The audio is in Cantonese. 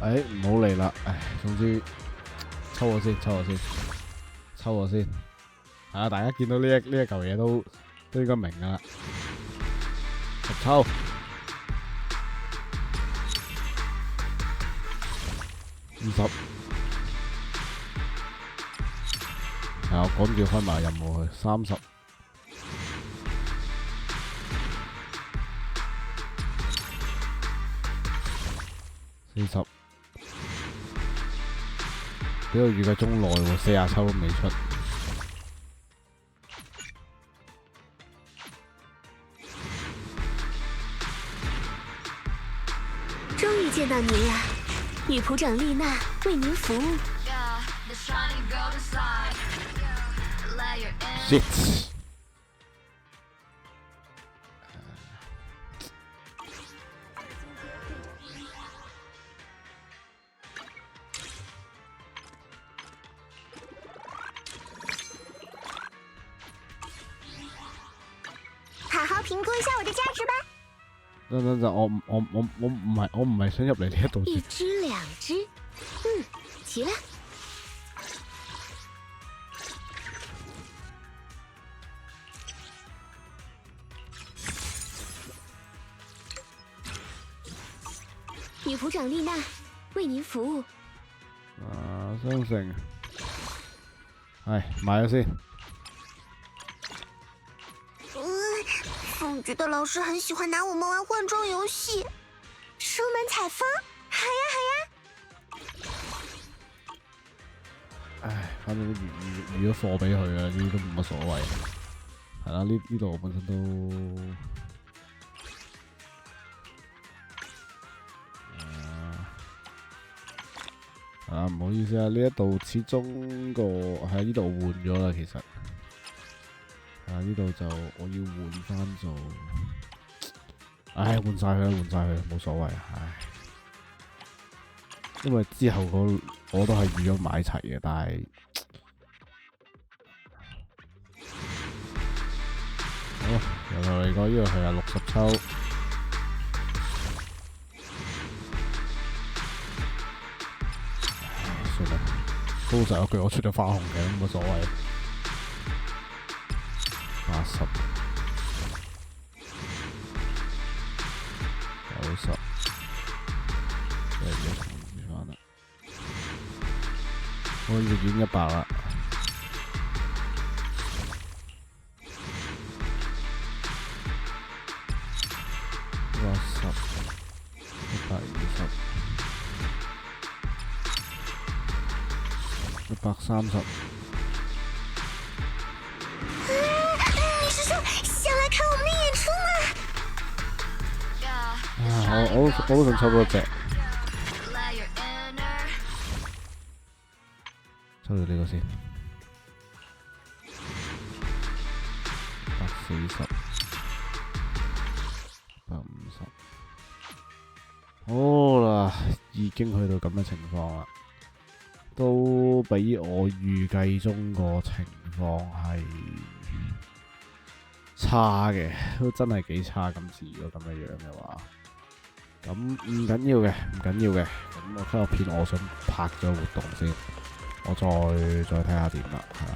唔好嚟啦，總之抽我先，抽我先。大家見到呢一嚿嘢都應該明噶啦。抽20，我趕住開埋任務去30。40，比我預計中耐喎，40抽都未出。終於見到您了，女僕長麗娜為您服務。Shit！好好評估一下我的價值吧。等，我唔係想入嚟呢一度1隻2隻，齊了。女僕長麗娜為您服務。商城，買咗先。總覺得老師很喜歡拿我們玩換裝遊戲。出門採風，好呀。反正預咗貨俾佢啊，呢啲都冇乜所謂。係啦，呢度我本身都唔好意思啊，呢一度始終喺呢度換咗啦，其實呢度就我要換翻做，換晒佢，冇所謂，因為之後我都係預咗買齊嘅，但係好由頭嚟講，呢度係60抽。算啦，高實有句我出咗花紅嘅，冇乜所謂。80、90，即係重翻啦。我已經100啦。80、120、130。你是說想來看我們的演出嗎？我都想抽多隻，抽咗呢個先。140、150。好啦，已經去到咁嘅情況啦，都比我預計中個情況係差嘅，都真係幾差。今次如果咁嘅樣嘅話，咁唔緊要嘅，咁我睇下片，我想拍咗活動先，我再睇下點啦，係啦。